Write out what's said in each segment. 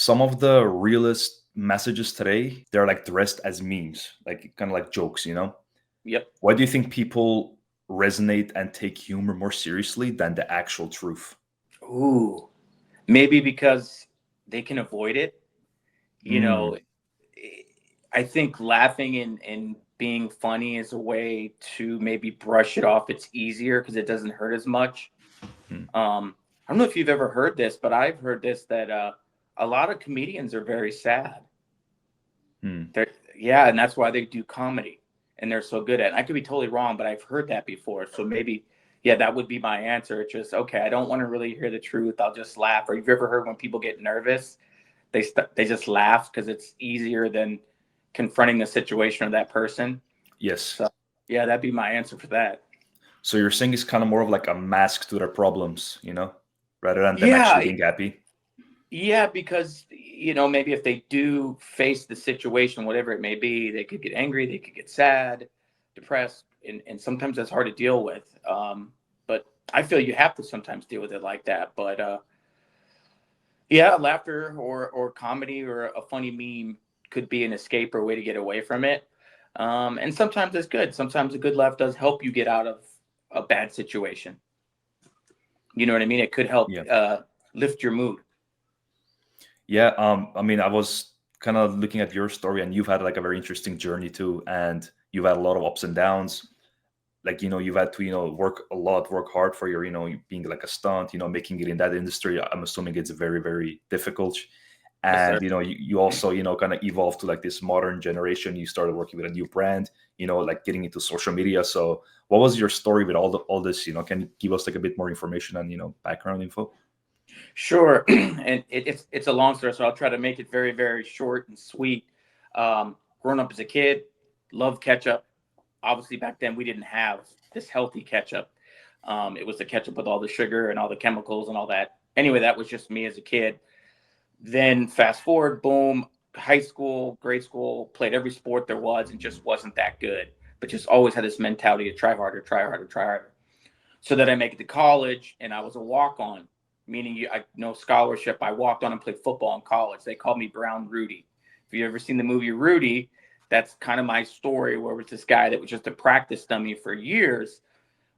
some of the realest messages today, they're like dressed as memes, like kind of like jokes, you know? Yep. Why do you think people resonate and take humor more seriously than the actual truth? Ooh, maybe because they can avoid it. You know, Mm, I think laughing and being funny is a way to maybe brush it off. It's easier because it doesn't hurt as much. mm, I don't know if you've ever heard this, but I've heard this that a lot of comedians are very sad. mm. Yeah, and that's why they do comedy, and they're so good at it. I could be totally wrong, but I've heard that before. So maybe, yeah, that would be my answer. It's just okay. I don't want to really hear the truth. I'll just laugh. Or you've ever heard when people get nervous, they just laugh because it's easier than confronting the situation of that person. Yes. So yeah, that'd be my answer for that. So you're saying it's kind of more of like a mask to their problems, you know, rather than them Yeah, actually being happy. yeah, because maybe if they do face the situation, whatever it may be, they could get angry, they could get sad, depressed, and sometimes that's hard to deal with. But I feel you have to sometimes deal with it like that. But yeah, laughter or comedy or a funny meme could be an escape or a way to get away from it. And sometimes it's good. Sometimes a good laugh does help you get out of a bad situation. You know what I mean? It could help Yeah. lift your mood. Yeah. I mean, I was kind of looking at your story, and you've had like a very interesting journey too, and you've had a lot of ups and downs. Like, you've had to, work a lot, work hard for your, being like a stunt, making it in that industry. I'm assuming it's very, very difficult. Yes, sir. And you also kind of evolved to like this modern generation. You started working with a new brand, like getting into social media. So what was your story with all this? Can you give us like a bit more information and background info? Sure, and it's a long story, so I'll try to make it very very short and sweet. Growing up as a kid, loved ketchup. Obviously, back then we didn't have this healthy ketchup. It was the ketchup with all the sugar and all the chemicals and all that. Anyway, that was just me as a kid. Then fast forward, boom, high school, grade school, played every sport there was, and just wasn't that good. But just always had this mentality to try harder, try harder, try harder. So that I make it to college, and I was a walk on, meaning I no scholarship. I walked on and played football in college. They called me Brown Rudy. If you've ever seen the movie Rudy, that's kind of my story, where it was this guy that was just a practice dummy for years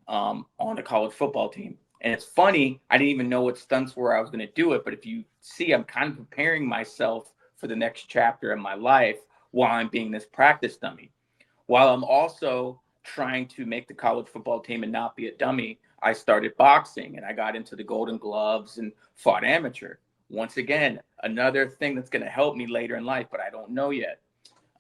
on a college football team. And it's funny, I didn't even know what stunts were I was going to do it. But if you see, I'm kind of preparing myself for the next chapter in my life while I'm being this practice dummy. While I'm also trying to make the college football team and not be a dummy, I started boxing and I got into the Golden Gloves and fought amateur. Once again, another thing that's going to help me later in life, but I don't know yet.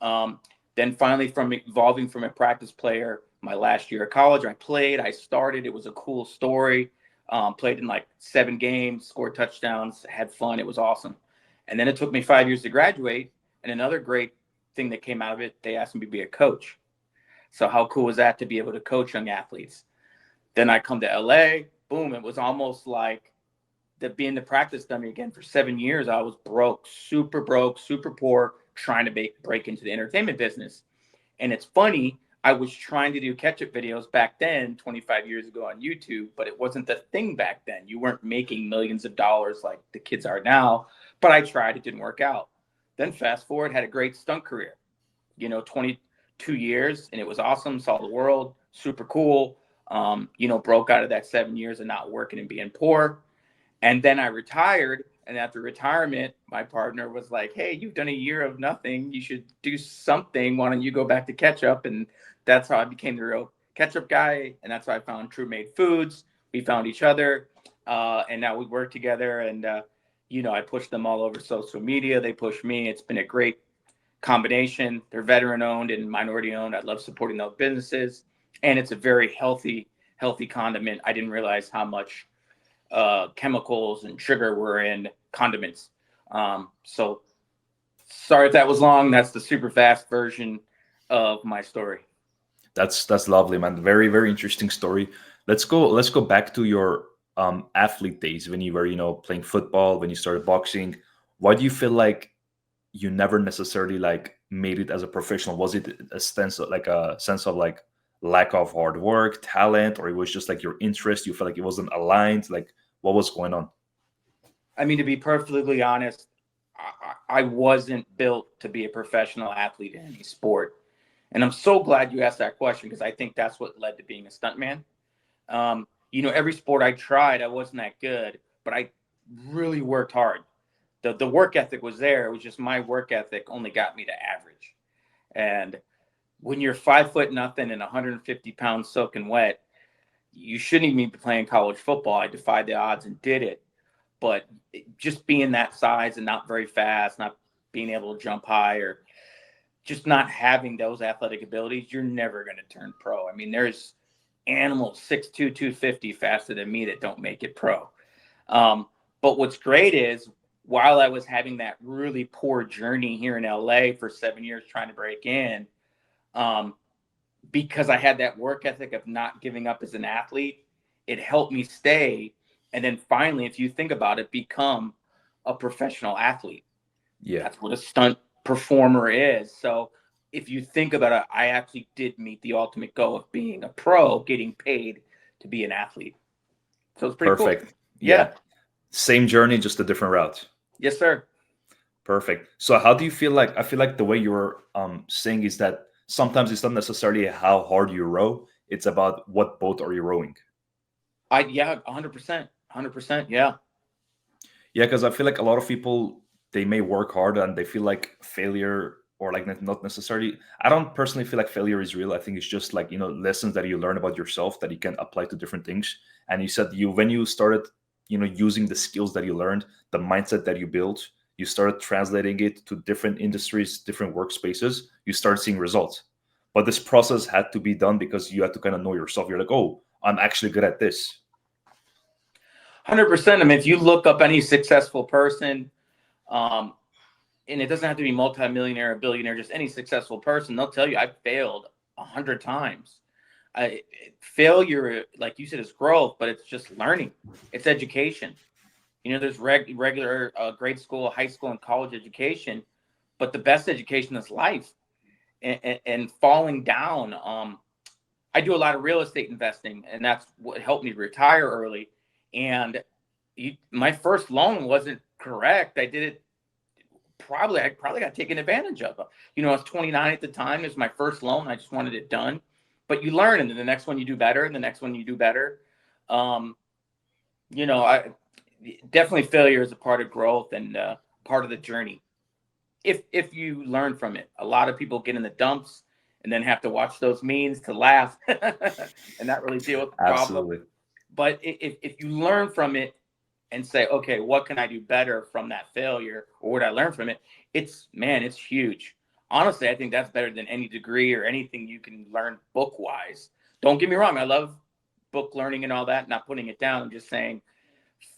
Um, then finally, from evolving from a practice player, my last year of college, I played, I started. It was a cool story. Played in like 7 games, scored touchdowns, had fun. It was awesome. And then it took me 5 years to graduate. And another great thing that came out of it, they asked me to be a coach. So how cool was that to be able to coach young athletes? Then I come to LA, boom, it was almost like being the practice dummy again for 7 years. I was broke, super poor, trying to break into the entertainment business. And it's funny, I was trying to do ketchup videos back then, 25 years ago on YouTube, but it wasn't the thing back then. You weren't making millions of dollars like the kids are now. But I tried, it didn't work out. Then fast forward, had a great stunt career, 22 years, and it was awesome. Saw the world, super cool. Broke out of that 7 years of not working and being poor. And then I retired. And after retirement, my partner was like, "Hey, you've done a year of nothing. You should do something. Why don't you go back to ketchup?" And that's how I became the real ketchup guy. And that's how I found True Made Foods. We found each other. And now we work together. And, I push them all over social media. They push me. It's been a great combination. They're veteran owned and minority owned. I love supporting those businesses. And it's a very healthy condiment. I didn't realize how much chemicals and sugar were in condiments. So sorry if that was long. That's the super fast version of my story. That's lovely, man. Very, very interesting story. Let's go back to your athlete days when you were playing football, when you started boxing. Why do you feel like you never necessarily like made it as a professional? Was it a sense of like lack of hard work, talent, or it was just like your interest? You felt like it wasn't aligned. Like, what was going on? I mean, to be perfectly honest, I wasn't built to be a professional athlete in any sport. And I'm so glad you asked that question because I think that's what led to being a stuntman. Every sport I tried, I wasn't that good, but I really worked hard. The work ethic was there. It was just my work ethic only got me to average. And when you're 5 foot nothing and 150 pounds soaking wet, you shouldn't even be playing college football. I defied the odds and did it. But just being that size and not very fast, not being able to jump high, or just not having those athletic abilities, you're never going to turn pro. I mean, there's animals 6'2", 250 faster than me that don't make it pro. But what's great is while I was having that really poor journey here in LA for 7 years trying to break in, um, because I had that work ethic of not giving up as an athlete, it helped me stay. And then finally, if you think about it, become a professional athlete. Yeah. That's what a stunt performer is. So if you think about it, I actually did meet the ultimate goal of being a pro, getting paid to be an athlete. So it's pretty cool. Perfect. Yeah. Yeah. Same journey, just a different route. Yes, sir. Perfect. So how do you feel like, I feel like the way you're saying is that sometimes it's not necessarily how hard you row, it's about what boat are you rowing. Yeah, 100%. 100%. Yeah. Yeah, because I feel like a lot of people, they may work hard and they feel like failure, or like not necessarily. I don't personally feel like failure is real. I think it's just like, lessons that you learn about yourself that you can apply to different things. And you said you when you started, using the skills that you learned, the mindset that you built, you started translating it to different industries, different workspaces, you start seeing results. But this process had to be done because you had to kind of know yourself. You're like, oh, I'm actually good at this. 100%. I mean, if you look up any successful person, um, and it doesn't have to be multimillionaire or billionaire, just any successful person, they'll tell you I failed 100 times. Failure, like you said, is growth, but it's just learning. It's education. There's regular grade school, high school, and college education, but the best education is life. And falling down. I do a lot of real estate investing, and that's what helped me retire early. And my first loan wasn't correct. I probably got taken advantage of. I was 29 at the time. It was my first loan. I just wanted it done. But you learn, and then the next one you do better, and the next one you do better. Um, I definitely failure is a part of growth and part of the journey. If you learn from it, a lot of people get in the dumps and then have to watch those memes to laugh and not really deal with the problem. Absolutely. But if you learn from it and say, okay, what can I do better from that failure, or what I learned from it? It's huge. Honestly, I think that's better than any degree or anything you can learn book wise. Don't get me wrong. I love book learning and all that, not putting it down. I'm just saying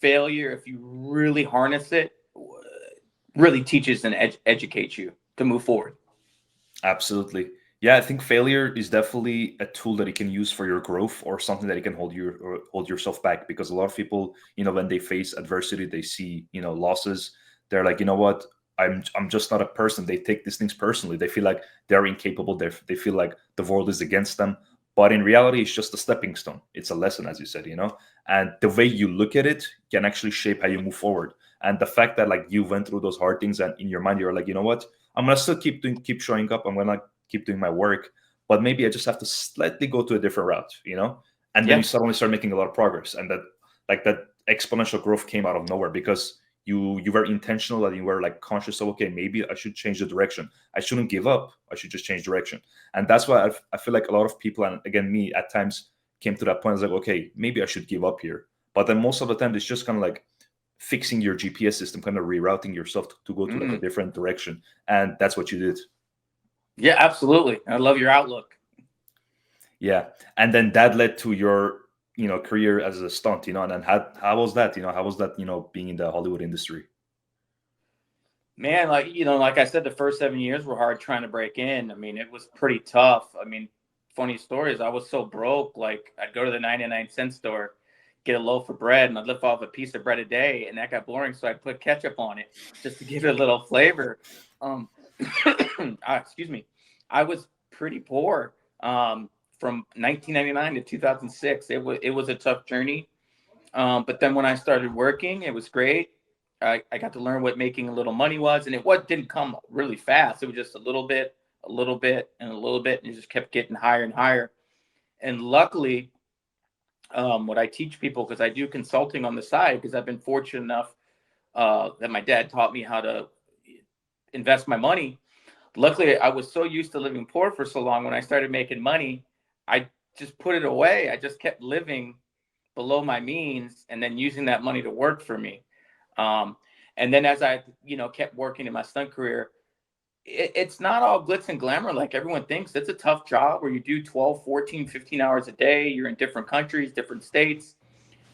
failure, if you really harness it, really teaches and educates you to move forward. Absolutely. Yeah, I think failure is definitely a tool that you can use for your growth, or something that you can hold yourself back, because a lot of people, when they face adversity, they see, losses, they're like, you know what? I'm just not a person. They take these things personally. They feel like they're incapable. They feel like the world is against them. But in reality, it's just a stepping stone. It's a lesson, as you said, and the way you look at it can actually shape how you move forward. And the fact that like you went through those hard things, and in your mind, you're like, you know what? I'm gonna still keep showing up. I'm gonna keep doing my work, but maybe I just have to slightly go to a different route. And then you Yeah. suddenly start making a lot of progress, and that exponential growth came out of nowhere because you were intentional, and you were like conscious of, okay, maybe I should change the direction. I shouldn't give up. I should just change direction. And that's why I feel like a lot of people, and again me at times, came to that point. It's like, okay, maybe I should give up here. But then most of the time, it's just kind of like fixing your GPS system, kind of rerouting yourself to go to like a Mm-hmm. different direction. And that's what you did. Yeah, absolutely. I love your outlook. Yeah. And then that led to your, career as a stunt, and then how was that? How was that, being in the Hollywood industry? Man, like I said, the first 7 years were hard trying to break in. I mean, it was pretty tough. I mean, funny stories. I was so broke. Like, I'd go to the 99-cent store, get a loaf of bread, and I'd live off a piece of bread a day, and that got boring. So I'd put ketchup on it just to give it a little flavor. Um, excuse me. I was pretty poor from 1999 to 2006. It was a tough journey. But then when I started working, it was great. I got to learn what making a little money was, and it didn't come really fast. It was just a little bit, and a little bit, and it just kept getting higher and higher. And luckily, what I teach people, because I do consulting on the side, because I've been fortunate enough that my dad taught me how to invest my money. Luckily, I was so used to living poor for so long. When I started making money, I just put it away. I just kept living below my means, and then using that money to work for me. Um, and then as I, kept working in my stunt career, it's not all glitz and glamour like everyone thinks. It's a tough job where you do 12, 14, 15 hours a day. You're in different countries, different states,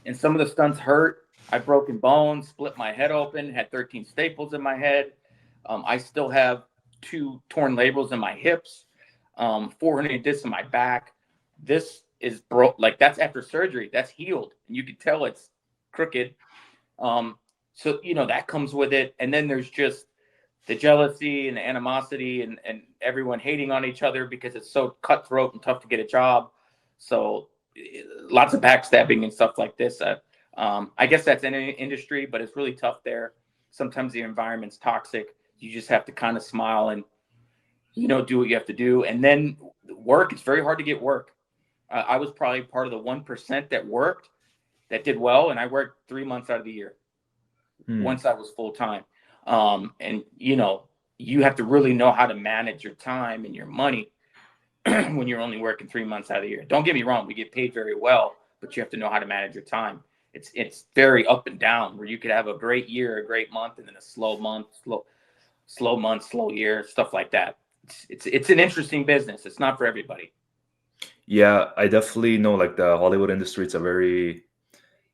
and some of the stunts hurt. I've broken bones, split my head open, had 13 staples in my head. I still have 2 torn labels in my hips, 400 discs in my back. This is broke. Like, that's after surgery. That's healed. And you can tell it's crooked. Um, so, that comes with it. And then there's just the jealousy and the animosity, and everyone hating on each other because it's so cutthroat and tough to get a job. So lots of backstabbing and stuff like this. I guess that's in any industry, but it's really tough there. Sometimes the environment's toxic. You just have to kind of smile and, do what you have to do. And then work, it's very hard to get work. I was probably part of the 1% that worked, that did well. And I worked 3 months out of the year Hmm. once I was full time. And you have to really know how to manage your time and your money when you're only working 3 months out of the year. Don't get me wrong, we get paid very well, but you have to know how to manage your time. It's very up and down, where you could have a great year, a great month, and then a slow month, slow month, slow year, stuff like that. It's an interesting business. It's not for everybody. Yeah, I definitely know like the Hollywood industry. It's a very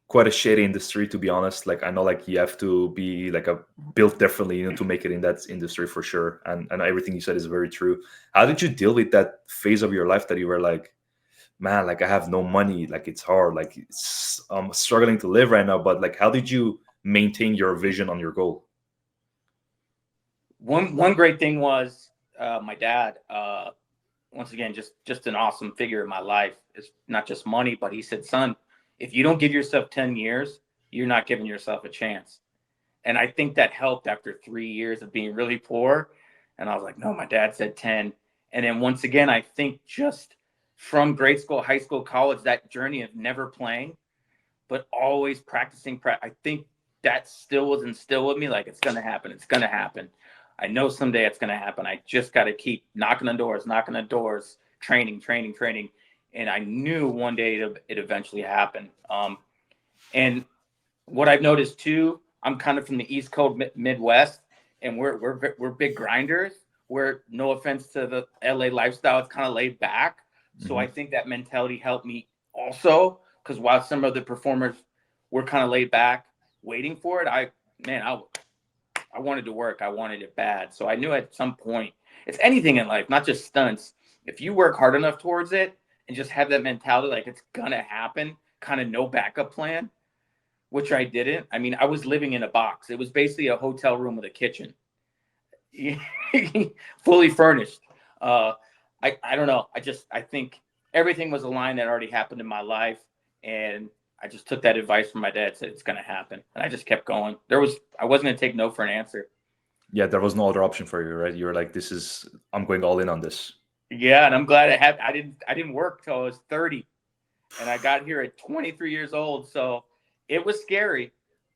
quite a shady industry, to be honest. Like I know like you have to be like a built differently, to make it in that industry for sure. And everything you said is very true. How did you deal with that phase of your life that you were like, man, like I have no money, like it's hard, like I'm struggling to live right now, but like how did you maintain your vision on your goal? One great thing was my dad. Once again, just an awesome figure in my life. It's not just money, but he said, "Son, if you don't give yourself 10 years, you're not giving yourself a chance." And I think that helped after 3 years of being really poor. And I was like, "No, my dad said 10." And then once again, I think just from grade school, high school, college, that journey of never playing, but always practicing. I think that still was instilled with me. Like, it's gonna happen. It's gonna happen. I know someday it's gonna happen. I just got to keep knocking on doors, training, training, training. And I knew one day it eventually happened. And what I've noticed too, I'm kind of from the East Coast, Midwest, and we're big grinders. We're, no offense to the LA lifestyle, it's kind of laid back. So I Hmm. think that mentality helped me also, because while some of the performers were kind of laid back, waiting for it, I wanted to work. I wanted it bad. So I knew at some point, it's anything in life, not just stunts. If you work hard enough towards it and just have that mentality, like it's gonna happen, kind of no backup plan, which I didn't. I mean, I was living in a box. It was basically a hotel room with a kitchen, fully furnished. Uh, I don't know. I think everything was a line that already happened in my life, and I just took that advice from my dad. Said it's going to happen, and I just kept going. I wasn't going to take no for an answer. Yeah, there was no other option for you, right? You were like, this is, I'm going all in on this. Yeah, and I'm glad I didn't work till I was 30, and I got here at 23 years old. So it was scary,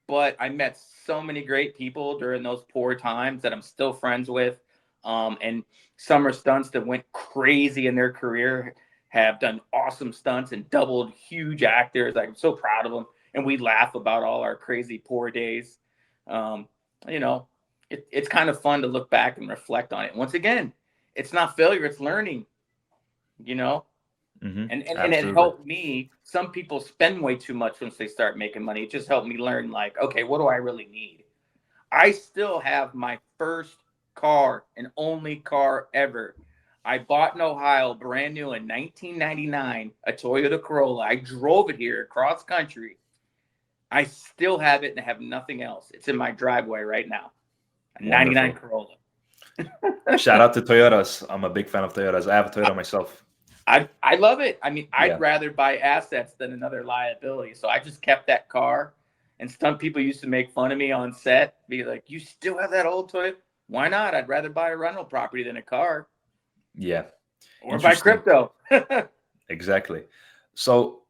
but I met so many great people during those poor times that I'm still friends with. And some are stunts that went crazy in their career, have done awesome stunts and doubled huge actors. I'm so proud of them. And we laugh about all our crazy poor days. Um, you know, it's kind of fun to look back and reflect on it. Once again, it's not failure, it's learning, you know? Hmm. And it Absolutely. helped me. Some people spend way too much once they start making money. It just helped me learn, like, okay, what do I really need? I still have my first car and only car ever. I bought in Ohio, brand new in 1999, a Toyota Corolla. I drove it here across country. I still have it and have nothing else. It's in my driveway right now. A 99 Wonderful. Corolla. Shout out to Toyotas. I'm a big fan of Toyotas. I have a Toyota myself. I love it. I mean, I'd Yeah. rather buy assets than another liability. So I just kept that car. And stunt people used to make fun of me on set, be like, "You still have that old toy? Why not? I'd rather buy a rental property than a car Yeah, or buy interesting. crypto." Exactly. So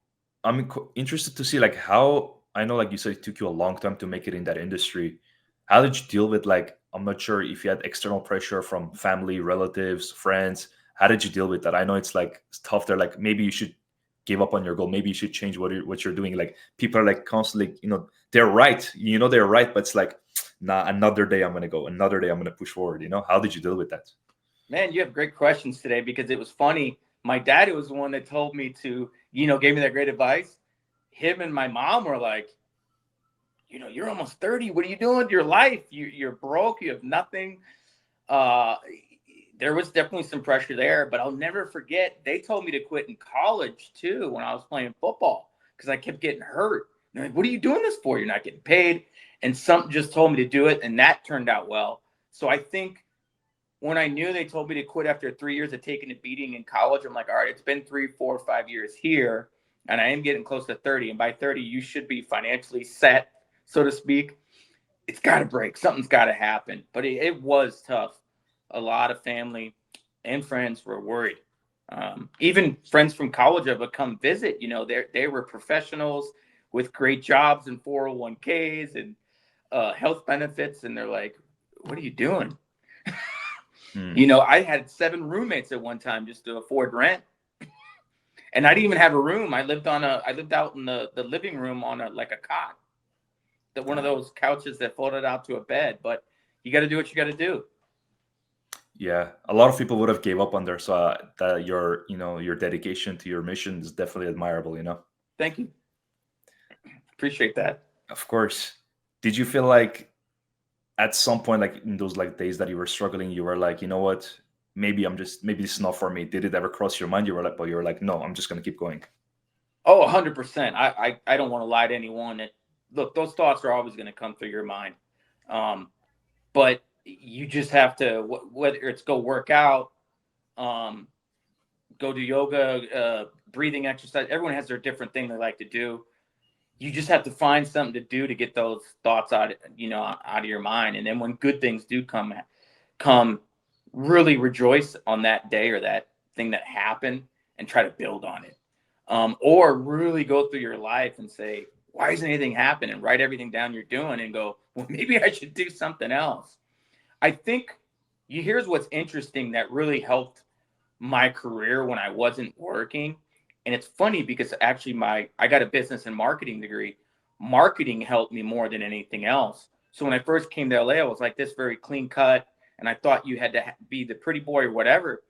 I'm interested to see like how I know like you said it took you a long time to make it in that industry. How did you deal with like I'm not sure if you had external pressure from family, relatives, friends. How did you deal with that? I know it's tough. They're like maybe you should give up on your goal. Maybe you should change what you're doing. Like people are like constantly, they're right. They're right, but it's like nah. Another day I'm gonna go. Another day I'm gonna push forward. How did you deal with that? Man, you have great questions today because it was funny. My dad was the one that told me to, gave me that great advice. Him and my mom were like, you're almost 30. What are you doing with your life? You're broke. You have nothing. Uh, there was definitely some pressure there, but I'll never forget. They told me to quit in college too when I was playing football because I kept getting hurt. They're like, "What are you doing this for? You're not getting paid." And something just told me to do it, and that turned out well. So I think when I knew they told me to quit after 3 years of taking a beating in college, I'm like, all right, it's been 3, 4, 5 years here, and I am getting close to 30. And by 30, you should be financially set, so to speak. It's got to break. Something's got to happen. But it was tough. A lot of family and friends were worried. Even friends from college that would come visit, they were professionals with great jobs and 401ks and health benefits. And they're like, what are you doing? Hmm. I had 7 roommates at one time just to afford rent. And I didn't even have a room. I lived out in the living room on a cot. That one of those couches that folded out to a bed, but you got to do what you got to do. Yeah, a lot of people would have gave up on there. So that your dedication to your mission is definitely admirable. Thank you. Appreciate that. Of course. Did you feel like at some point, like in those like days that you were struggling, you were like, you know what? Maybe this is not for me. Did it ever cross your mind? You were like, no, I'm just gonna keep going. Oh, 100%. I don't want to lie to anyone. Look, those thoughts are always going to come through your mind. Um, but you just have to, whether it's go work out, um, go do yoga, breathing exercise. Everyone has their different thing they like to do. You just have to find something to do to get those thoughts out of your mind. And then when good things do come, really rejoice on that day or that thing that happened and try to build on it. Or really go through your life and say, why isn't anything happening? Write everything down you're doing and go, well, maybe I should do something else. I think here's what's interesting that really helped my career when I wasn't working. And it's funny because actually I got a business and marketing degree. Marketing helped me more than anything else. So when I first came to LA, I was like this very clean cut, and I thought you had to be the pretty boy or whatever.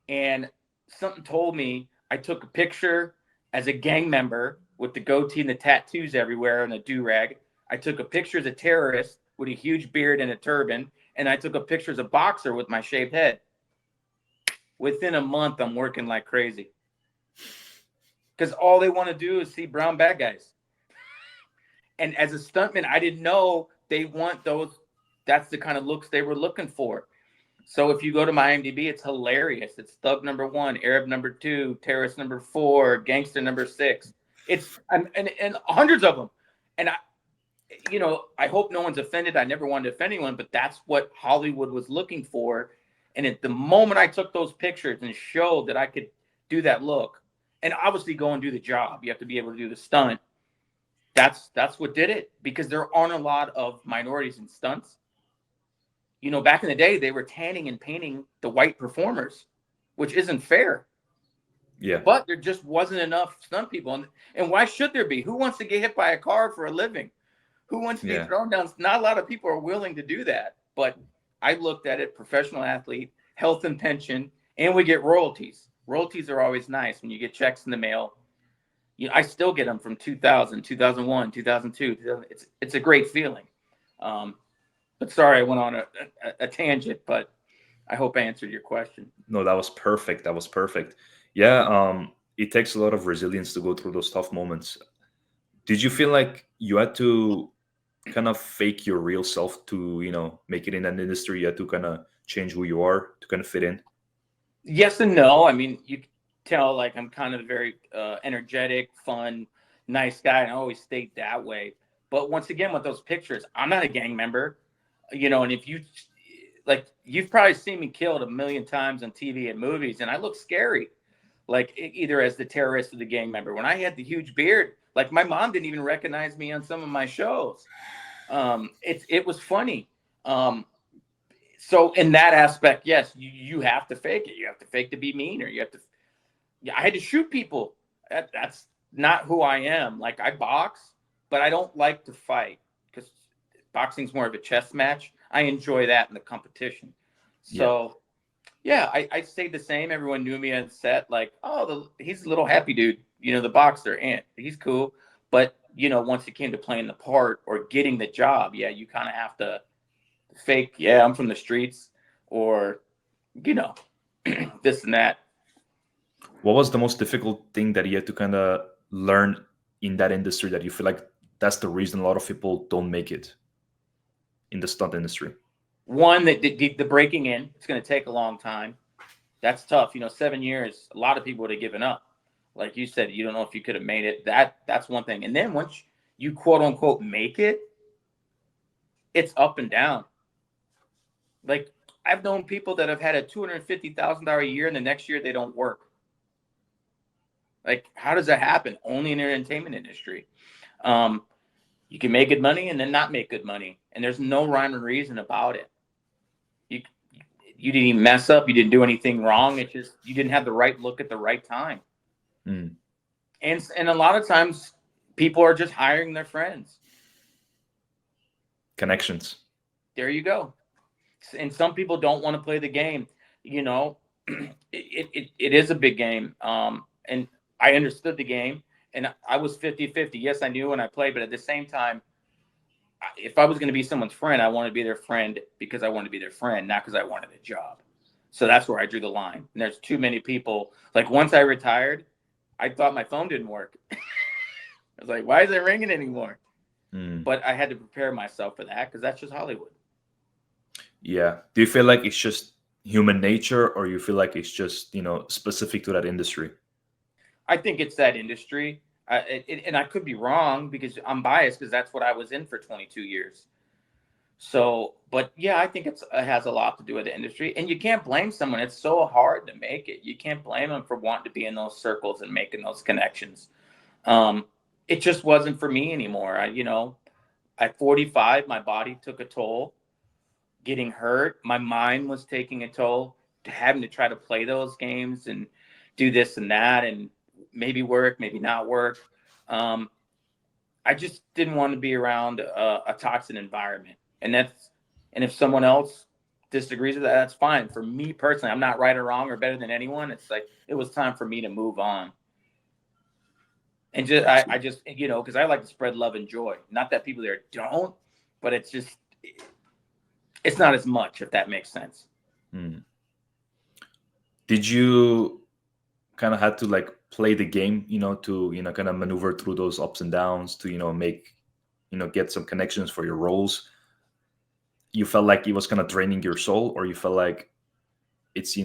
And something told me I took a picture as a gang member with the goatee and the tattoos everywhere and a do-rag. I took a picture as a terrorist with a huge beard and a turban, and I took a picture as a boxer with my shaved head. Within a month, I'm working like crazy because all they want to do is see brown bad guys. And as a stuntman, I didn't know they want those. That's the kind of looks they were looking for. So if you go to my IMDb, it's hilarious. It's thug number 1, Arab number 2, terrorist number 4, gangster number 6. It's and hundreds of them. And I hope no one's offended. I never wanted to offend anyone, but that's what Hollywood was looking for. And at the moment I took those pictures and showed that I could do that look, and obviously go and do the job, you have to be able to do the stunt. That's what did it, because there aren't a lot of minorities in stunts. Back in the day, they were tanning and painting the white performers, which isn't fair. Yeah, But there just wasn't enough stunt people. And why should there be? Who wants to get hit by a car for a living? Who wants to be yeah, thrown down? Not a lot of people are willing to do that. But I looked at it, professional athlete, health and pension, and we get royalties. Royalties are always nice when you get checks in the mail. I still get them from 2000, 2001, 2002. It's a great feeling. Um, but sorry, I went on a tangent, but I hope I answered your question. no, that was perfect. That was perfect. Yeah, it takes a lot of resilience to go through those tough moments. Did you feel like you had to kind of fake your real self to make it in an industry? You had to kind of change who you are to kind of fit in? Yes and no. I mean, you can tell I'm kind of very energetic, fun, nice guy, and I always stayed that way. But once again, with those pictures, I'm not a gang member, and if you like, you've probably seen me killed a million times on TV and movies, and I look scary, like either as the terrorist or the gang member. When I had the huge beard, like my mom didn't even recognize me on some of my shows. It was funny. So in that aspect, yes, you have to fake it. You have to fake to be mean, or you have to. Yeah, I had to shoot people. That's not who I am. Like I box, but I don't like to fight because boxing's more of a chess match. I enjoy that in the competition. Yeah. So yeah, I stayed the same. Everyone knew me on set, like, oh, he's a little happy dude, the boxer, and he's cool. But once it came to playing the part or getting the job, yeah, you kind of have to fake. Yeah, I'm from the streets, or you know, this and that. What was the most difficult thing that you had to kind of learn in that industry that you feel like that's the reason a lot of people don't make it in the stunt industry? One, that the breaking in, it's going to take a long time. That's tough. 7 years, a lot of people would have given up. Like you said, you don't know if you could have made it. That's one thing. And then once you quote unquote make it, it's up and down. Like I've known people that have had a $250,000 a year, and the next year they don't work. Like, how does that happen? Only in the entertainment industry. Um, you can make good money and then not make good money, and there's no rhyme or reason about it. You you didn't even mess up. You didn't do anything wrong. It's just you didn't have the right look at the right time. Mm. And a lot of times people are just hiring their friends. Connections. There you go. And some people don't want to play the game. You know, it is a big game. And I understood the game, and I was 50-50. Yes, I knew when I played, but at the same time, if I was going to be someone's friend, I wanted to be their friend because I wanted to be their friend, not because I wanted a job. So that's where I drew the line. And there's too many people. Like once I retired, I thought my phone didn't work. I was like, why is it ringing anymore? Mm. But I had to prepare myself for that because that's just Hollywood. Yeah. Do you feel like it's just human nature, or you feel like it's just, specific to that industry? I think it's that industry. And I could be wrong because I'm biased because that's what I was in for 22 years. So, but yeah, I think it has a lot to do with the industry. And you can't blame someone. It's so hard to make it. You can't blame them for wanting to be in those circles and making those connections. Um, it just wasn't for me anymore. At 45, my body took a toll. Getting hurt, my mind was taking a toll. Having to try to play those games and do this and that, and maybe work, maybe not work. Um, I just didn't want to be around a toxic environment, and if someone else disagrees with that, that's fine. For me personally, I'm not right or wrong or better than anyone. It's like it was time for me to move on, and just I just because I like to spread love and joy. Not that people there don't, but it's not as much, if that makes sense. Mm. Did you kind of had to like play the game, to kind of maneuver through those ups and downs to make get some connections for your roles? You felt like it was kind of draining your soul, or you felt like it's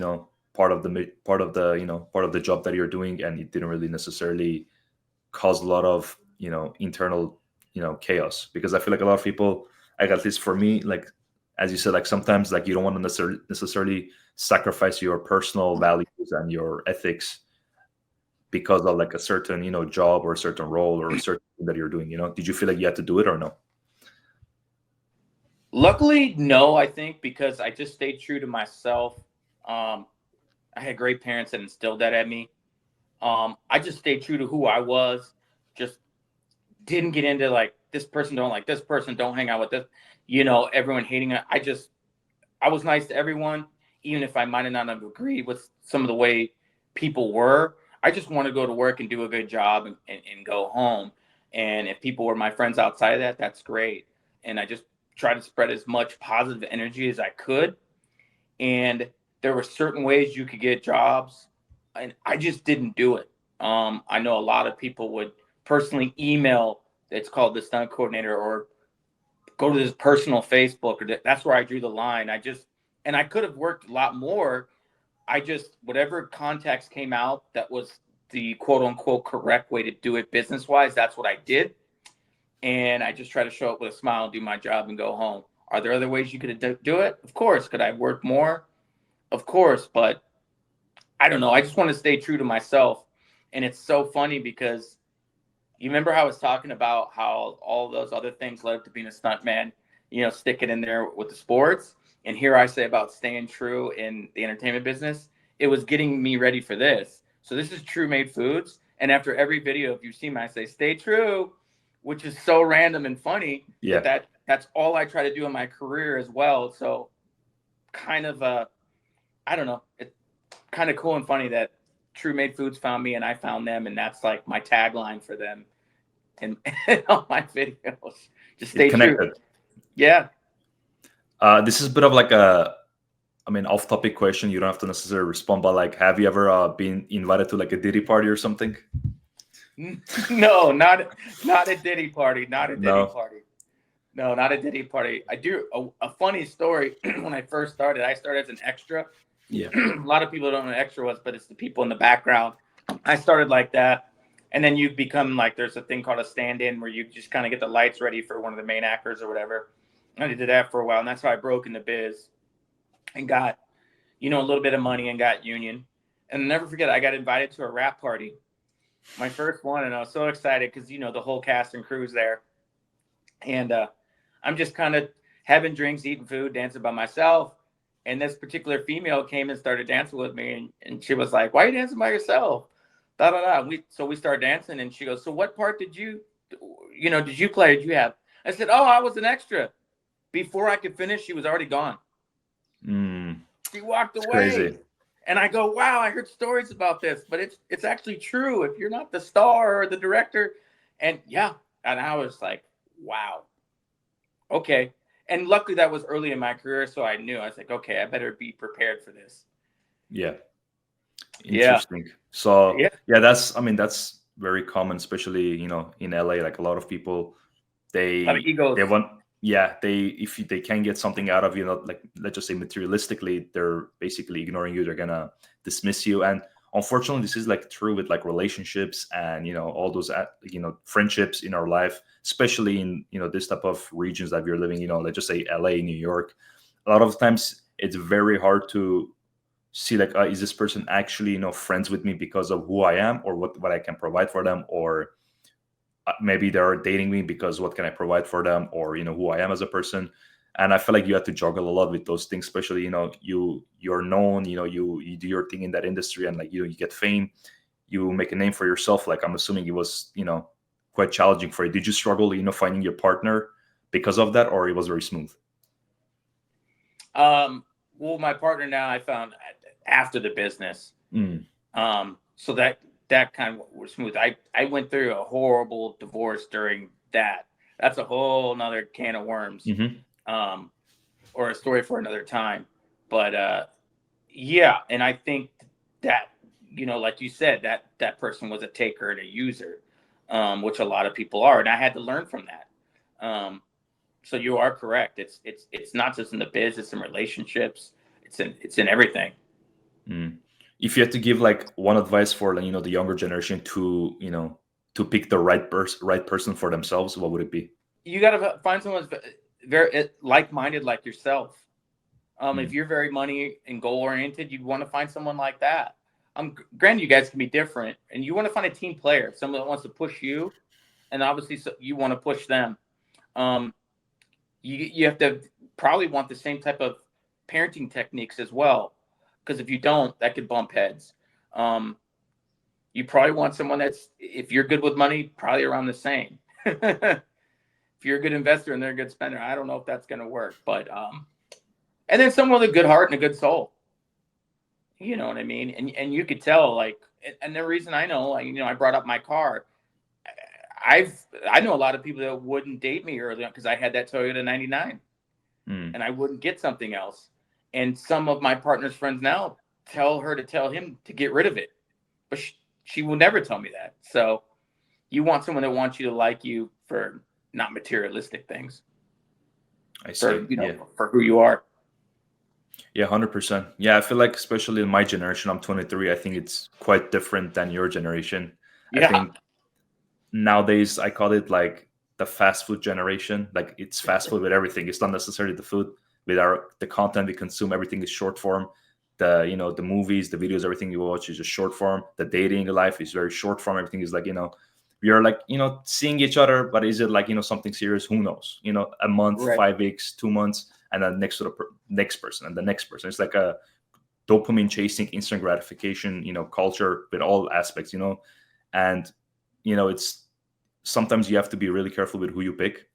part of the job that you're doing, and it didn't really necessarily cause a lot of internal chaos? Because I feel like a lot of people, like at least for me, like as you said, like sometimes like you don't want to necessarily sacrifice your personal values and your ethics because of like a certain job or a certain role or a certain thing that you're doing. Did you feel like you had to do it or no? Luckily, no, I think because I just stayed true to myself. Um, I had great parents that instilled that at me. I just stayed true to who I was. Just didn't get into like this person don't like this person, don't hang out with this. Everyone hating it. I was nice to everyone, even if I might not have agreed with some of the way people were. I just want to go to work and do a good job and go home. And if people were my friends outside of that, that's great. And I just try to spread as much positive energy as I could. And there were certain ways you could get jobs, and I just didn't do it. I know a lot of people would personally email. It's called the stunt coordinator, or go to this personal Facebook, or that's where I drew the line. And I could have worked a lot more. I just, whatever contacts came out that was the quote unquote correct way to do it business wise, that's what I did. and I just try to show up with a smile and do my job and go home. Are there other ways you could do it? Of course. Could I work more? Of course, but I don't know. I just want to stay true to myself. And it's so funny because you remember how I was talking about how all those other things led up to being a stuntman, stick it in there with the sports. And here I say about staying true in the entertainment business. It was getting me ready for this. So this is True Made Foods. And after every video, if you see me, I say, stay true, which is so random and funny. But Yeah. that's all I try to do in my career as well. So kind of, I don't know. It's kind of cool and funny that True Made Foods found me and I found them. And that's like my tagline for them and all my videos. Just It stay true. connected. Yeah. This is a bit of like off-topic question. You don't have to necessarily respond, but like, have you ever been invited to like a Diddy party or something? No, not a Diddy party. Not a Diddy No. party. No, not a Diddy party. I do a funny story. When I first started, I started as an extra. Yeah. A lot of people don't know what an extra was, but it's the people in the background. I started like that. And then you become like, there's a thing called a stand-in where you just kind of get the lights ready for one of the main actors or whatever. And I did that for a while. And that's how I broke in the biz and got, a little bit of money and got union. And I'll never forget, I got invited to a rap party, my first one. And I was so excited because, the whole cast and crew's there. And I'm just kind of having drinks, eating food, dancing by myself. And this particular female came and started dancing with me. And she was like, why are you dancing by yourself? Da, da, da. So we started dancing. And she goes, so what part did you play? Did you have? I said, oh, I was an extra. Before I could finish, she was already gone. She walked It's away. crazy. And I go, wow, I heard stories about this, but it's actually true. If you're not the star or the director, and yeah, and I was like, wow, okay. And luckily that was early in my career, so I knew. I was like, okay, I better be prepared for this. Yeah. Yeah, Interesting. So yeah, yeah, that's very common, especially in LA. Like a lot of people, a lot of they egos. want, yeah, they can get something out of like let's just say materialistically, they're basically ignoring you. They're gonna dismiss you, and unfortunately, this is like true with like relationships and all those friendships in our life, especially in this type of regions that we're living. Let's just say LA, New York. A lot of times, it's very hard to see like is this person actually friends with me because of who I am or what I can provide for them, or maybe they're dating me because what can I provide for them, or who I am as a person. And I feel like you have to juggle a lot with those things, especially you're known, you do your thing in that industry, and like you get fame, you make a name for yourself. Like I'm assuming it was quite challenging for you. Did you struggle finding your partner because of that, or it was very smooth? Well, my partner now I found after the business. Mm. So that kind of was smooth. I went through a horrible divorce during that. That's a whole nother can of worms. Mm-hmm. Or a story for another time. But yeah, and I think that like you said, that person was a taker and a user, which a lot of people are, and I had to learn from that. So you are correct. It's not just in the biz; it's in relationships. It's in everything. Mm. If you had to give like one advice for the younger generation to to pick the right person for themselves, what would it be? You got to find someone who's very like-minded like yourself. If Mm. you're very money and goal-oriented, you want to find someone like that. Granted, you guys can be different, and you want to find a team player, someone that wants to push you, and obviously you want to push them. Um, you have to probably want the same type of parenting techniques as well, because if you don't, that could bump heads. Um, you probably want someone that's, if you're good with money, probably around the same. If you're a good investor and they're a good spender, I don't know if that's going to work, but and then someone with a good heart and a good soul. You know what I mean? And you could tell, like, and the reason I know, like, I brought up my car. I know a lot of people that wouldn't date me early on because I had that Toyota 99 Mm. and I wouldn't get something else. And some of my partner's friends now tell her to tell him to get rid of it, but she will never tell me that. So you want someone that wants you to like you for not materialistic things, I for see. Yeah. for who you are. Yeah, 100%. Yeah, I feel like especially in my generation, I'm 23. I think it's quite different than your generation. I Yeah. think nowadays I call it like the fast food generation. Like it's fast food with everything. It's not necessarily the food. With the content we consume, everything is short form. The movies, the videos, everything you watch is just short form. The dating life is very short form. Everything is like, we are like, seeing each other, but is it like, something serious? Who knows? A month, Right. 5 weeks, 2 months, and then next to the next person and the next person. It's like a dopamine chasing, instant gratification, culture with all aspects, and it's sometimes you have to be really careful with who you pick.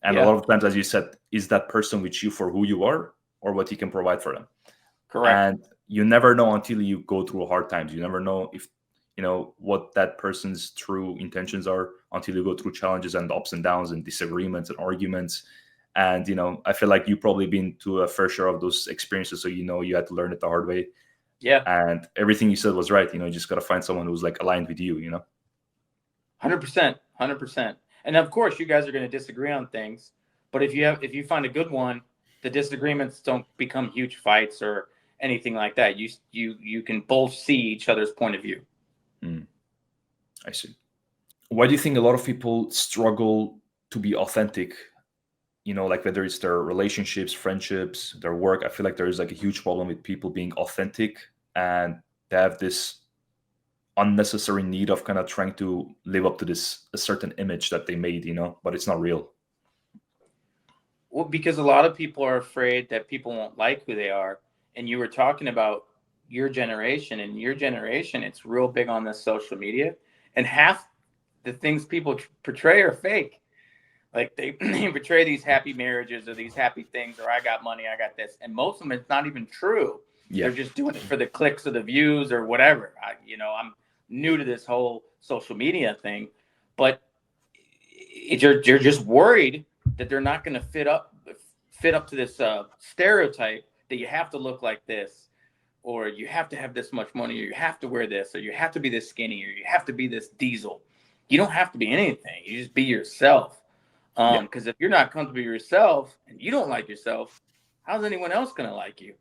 And a Yeah. lot of times, as you said, is that person with you for who you are or what you can provide for them? Correct. And you never know until you go through hard times. You never know if what that person's true intentions are until you go through challenges and ups and downs and disagreements and arguments. And I feel like you probably been to a fair share of those experiences, so you had to learn it the hard way. Yeah. And everything you said was right. You just got to find someone who's like aligned with you. 100%. 100%. And of course, you guys are going to disagree on things, but if you find a good one, the disagreements don't become huge fights or anything like that. You can both see each other's point of view. I see. Why do you think a lot of people struggle to be authentic? Like whether it's their relationships, friendships, their work. I feel like there is like a huge problem with people being authentic, and they have this unnecessary need of kind of trying to live up to this a certain image that they made, but it's not real. Well, because a lot of people are afraid that people won't like who they are. And you were talking about your generation, and your generation, it's real big on this social media. And half the things people portray are fake. Like they portray these happy marriages or these happy things, or I got money, I got this. And most of them, it's not even true. Yeah. They're just doing it for the clicks or the views or whatever. I'm new to this whole social media thing, but you're just worried that they're not going to fit up to this stereotype that you have to look like this, or you have to have this much money, or you have to wear this, or you have to be this skinny, or you have to be this diesel. You don't have to be anything. You just be yourself. Yeah. Because if you're not comfortable with yourself and you don't like yourself, how's anyone else going to like you?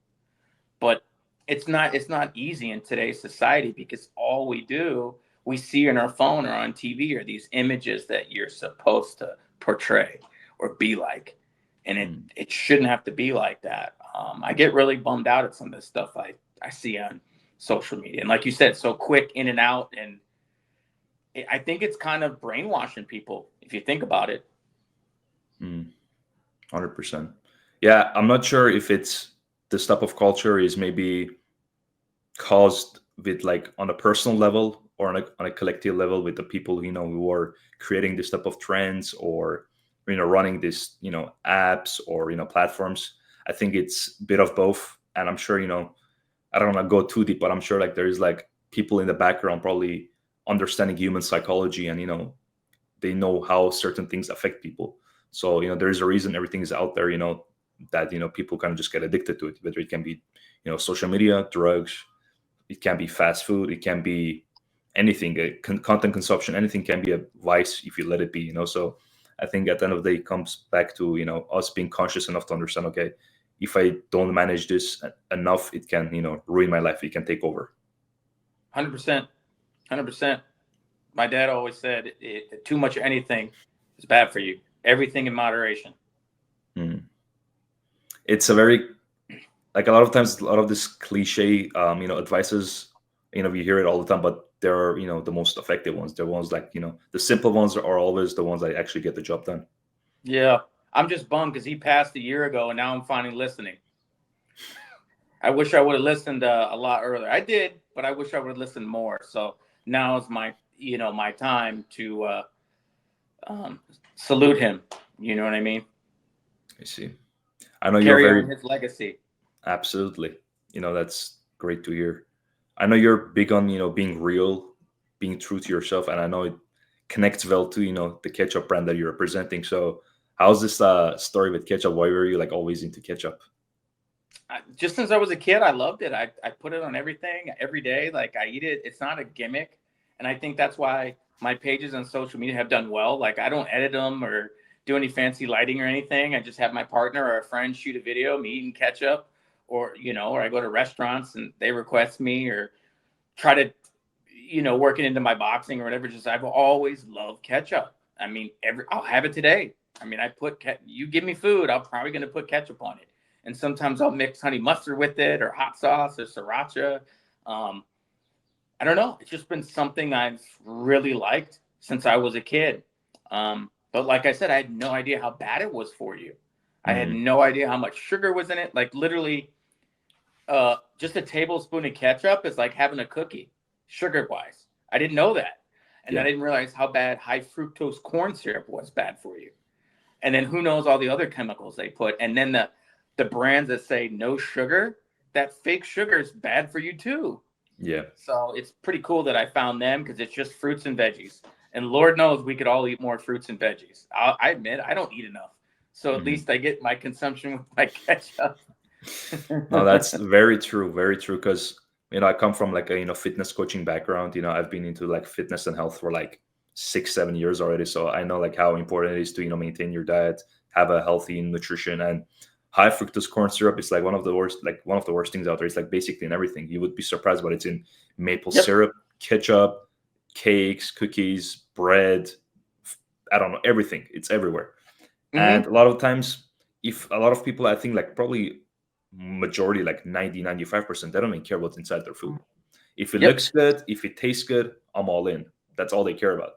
But it's not easy in today's society, because all we see in our phone or on TV are these images that you're supposed to portray or be like, and it shouldn't have to be like that. I get really bummed out at some of the stuff I see on social media, and like you said, so quick in and out, and I think it's kind of brainwashing people if you think about it. 100%. Yeah, I'm not sure if it's this type of culture is maybe caused with like on a personal level or on a collective level with the people who are creating this type of trends or running this apps or platforms. I think it's a bit of both, and I'm sure I don't want to go too deep, but I'm sure like there is like people in the background probably understanding human psychology, and they know how certain things affect people. So there is a reason everything is out there, that people kind of just get addicted to it, whether it can be social media, drugs, it can be fast food, it can be anything, content consumption, anything can be a vice if you let it be, so I think at the end of the day it comes back to us being conscious enough to understand, okay, if I don't manage this enough, it can ruin my life, it can take over. 100%. 100%. My dad always said too much of anything is bad for you. Everything in moderation. It's a very, like, a lot of times a lot of this cliche advices, we hear it all the time, but there are the most effective ones. They're ones like the simple ones are always the ones that actually get the job done. Yeah, I'm just bummed because he passed a year ago, and now I'm finally listening. I wish I would have listened a lot earlier. I did, but I wish I would have listened more. So now is my time to salute him. You know what I mean? I see. I know you're Carry on very, his legacy. absolutely, that's great to hear. I know you're big on being real, being true to yourself, and I know it connects well to the ketchup brand that you're representing. So how's this story with ketchup? Why were you like always into ketchup? Just since I was a kid, I loved it. I put it on everything every day. Like I eat it. It's not a gimmick. And I think that's why my pages on social media have done well. Like I don't edit them or do any fancy lighting or anything. I just have my partner or a friend shoot a video, me eating ketchup, or I go to restaurants and they request me, or try to, work it into my boxing or whatever. Just I've always loved ketchup. I mean, I'll have it today. I mean, you give me food, I'm probably going to put ketchup on it. And sometimes I'll mix honey mustard with it, or hot sauce, or sriracha. Um, I don't know. It's just been something I've really liked since I was a kid. But like I said, I had no idea how bad it was for you. I had Hmm. no idea how much sugar was in it. Like literally, just a tablespoon of ketchup is like having a cookie, sugar wise. I didn't know that. And I Yeah. didn't realize how bad high fructose corn syrup was bad for you. And then who knows all the other chemicals they put. And then the brands that say no sugar, that fake sugar is bad for you too. Yeah. So it's pretty cool that I found them because it's just fruits and veggies. And Lord knows we could all eat more fruits and veggies. I admit I don't eat enough. So at Hmm. least I get my consumption with my ketchup. No, that's very true, very true. Because I come from like a fitness coaching background. I've been into like fitness and health for like 6, 7 years already, so I know like how important it is to maintain your diet, have a healthy nutrition. And high fructose corn syrup is like one of the worst things out there. It's like basically in everything. You would be surprised, but it's in maple Yep. syrup, ketchup, cakes, cookies, bread. I don't know, everything. It's everywhere. And Hmm. a lot of times, if a lot of people, I think like probably majority, like 90, 95%, they don't even care what's inside their food. If it Yep. looks good, if it tastes good, I'm all in. That's all they care about.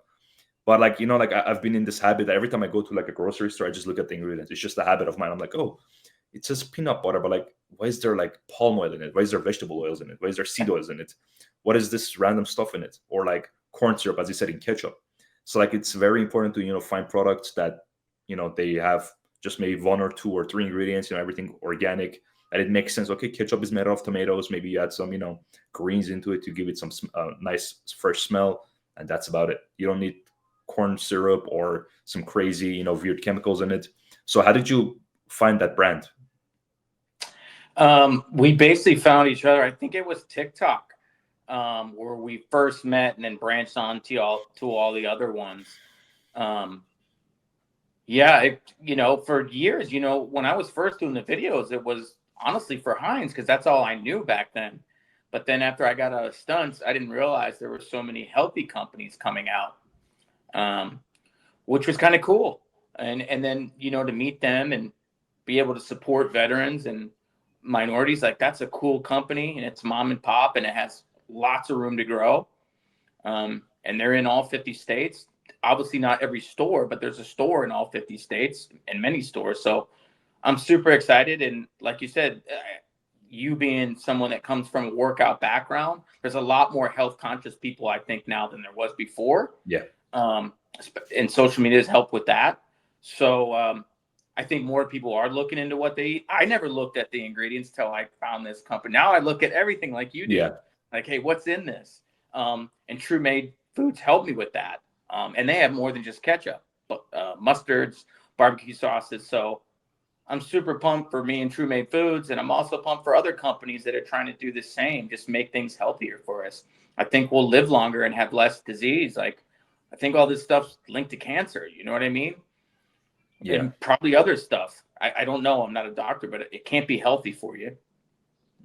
But like, like I've been in this habit that every time I go to like a grocery store, I just look at the ingredients. It's just a habit of mine. I'm like, oh, it says peanut butter, but like, why is there like palm oil in it? Why is there vegetable oils in it? Why is there seed oils in it? What is this random stuff in it? Or like corn syrup, as you said, in ketchup. So like, it's very important to find products that they have just maybe one or two or three ingredients. Everything organic. And it makes sense. Okay, ketchup is made out of tomatoes. Maybe you add some greens into it to give it some nice fresh smell, and that's about it. You don't need corn syrup or some crazy weird chemicals in it. So how did you find that brand? We basically found each other. I think it was TikTok, where we first met and then branched on to all the other ones. Um, yeah, for years, when I was first doing the videos, it was honestly for Heinz because that's all I knew back then. But then after I got out of stunts, I didn't realize there were so many healthy companies coming out, um, which was kind of cool. And then to meet them and be able to support veterans and minorities, like that's a cool company and it's mom and pop and it has lots of room to grow. And they're in all 50 states. Obviously, not every store, but there's a store in all 50 states and many stores. So I'm super excited. And like you said, you being someone that comes from a workout background, there's a lot more health conscious people, I think, now than there was before. Yeah. Um, and social media has helped with that. So I think more people are looking into what they eat. I never looked at the ingredients till I found this company. Now I look at everything like you do. Yeah. Like, hey, what's in this? And True Made Foods helped me with that. And they have more than just ketchup, but mustards, barbecue sauces. So I'm super pumped for me and True Made Foods, and I'm also pumped for other companies that are trying to do the same, just make things healthier for us. I think we'll live longer and have less disease. Like, I think all this stuff's linked to cancer. You know what I mean? Yeah. And probably other stuff. I don't know. I'm not a doctor, but it can't be healthy for you.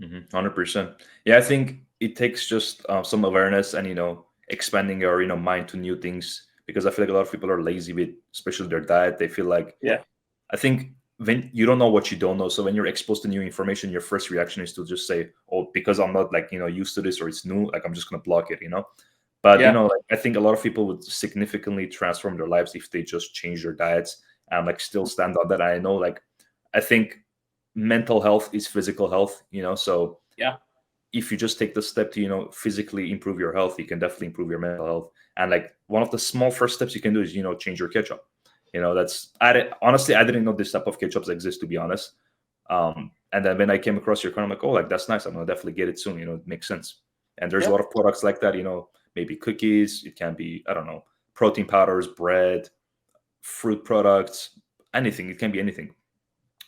100%. Yeah, I think it takes just some awareness and expanding your mind to new things, because I feel like a lot of people are lazy with especially their diet. They feel like, Yeah. I think when you don't know what you don't know, so when you're exposed to new information, your first reaction is to just say, "Oh, because I'm not like used to this, or it's new, like I'm just gonna block it." But Yeah. like, I think a lot of people would significantly transform their lives if they just change their diets and like still stand on that. I know, like, I think mental health is physical health. So Yeah. if you just take the step to physically improve your health, you can definitely improve your mental health. And like, one of the small first steps you can do is change your ketchup. That's honestly, I didn't know this type of ketchups exist, to be honest. And then when I came across your car, I'm like, oh, like that's nice, I'm gonna definitely get it soon. It makes sense. And there's a Yep. lot of products like that. Maybe cookies, it can be, I don't know, protein powders, bread, fruit products, anything. It can be anything.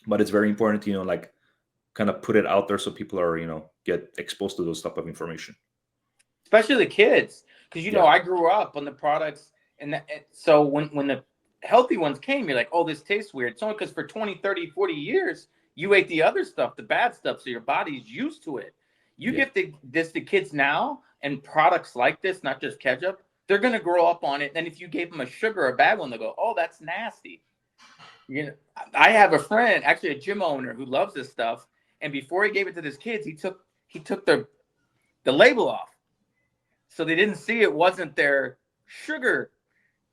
But it's very important to like, kind of put it out there so people are get exposed to those type of information. Especially the kids, because Yeah. I grew up on the products, and so when the healthy ones came, you're like, oh, this tastes weird. It's only because for 20, 30, 40 years you ate the other stuff, the bad stuff, so your body's used to it. You Yeah. get this to kids now, and products like this, not just ketchup, they're gonna grow up on it. And if you gave them a sugar, a bad one, they go, "Oh, that's nasty." You know, I have a friend, actually a gym owner, who loves this stuff. And before he gave it to his kids, he took the label off, so they didn't see it wasn't their sugar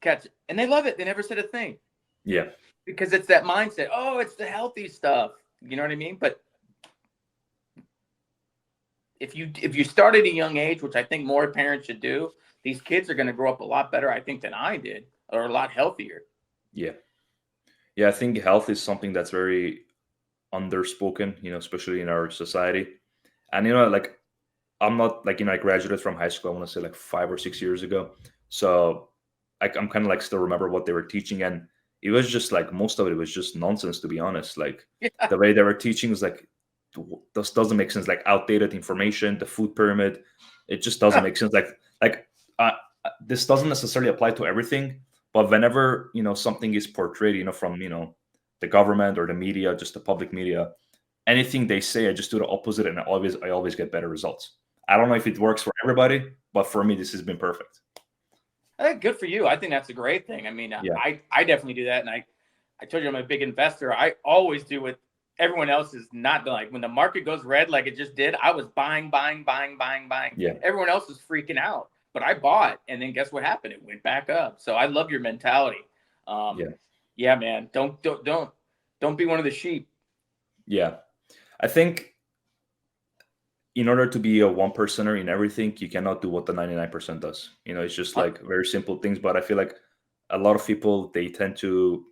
ketchup, and they love it. They never said a thing Yeah. because it's that mindset. Oh, it's the healthy stuff. You know what I mean? But if you start at a young age, which I think more parents should do, these kids are going to grow up a lot better, I think, than I did, or a lot healthier. Yeah. Yeah. I think health is something that's very underspoken, especially in our society. And like I'm not like I graduated from high school. I want to say like 5 or 6 years ago. So I'm kind of like still remember what they were teaching, and it was just like most of it was just nonsense, to be honest. Like Yeah. the way they were teaching was like this doesn't make sense. Like outdated information, the food pyramid, it just doesn't make sense. Like uh, this doesn't necessarily apply to everything, but whenever something is portrayed, from the government or the media, just the public media, anything they say, I just do the opposite, and I always get better results. I don't know if it works for everybody, but for me, this has been perfect. Hey, good for you. I think that's a great thing. I mean, Yeah, I definitely do that, and I told you I'm a big investor. I always do what everyone else is not doing. Like when the market goes red, like it just did, I was buying, buying, buying, buying, buying. yeah, Everyone else was freaking out, but I bought, and then guess what happened? It went back up. So I love your mentality. Um, yeah, yeah, man. Don't be one of the sheep. yeah. I think in order to be a one percenter in everything, you cannot do what the 99% does. It's just Uh, like very simple things. But I feel like a lot of people, they tend to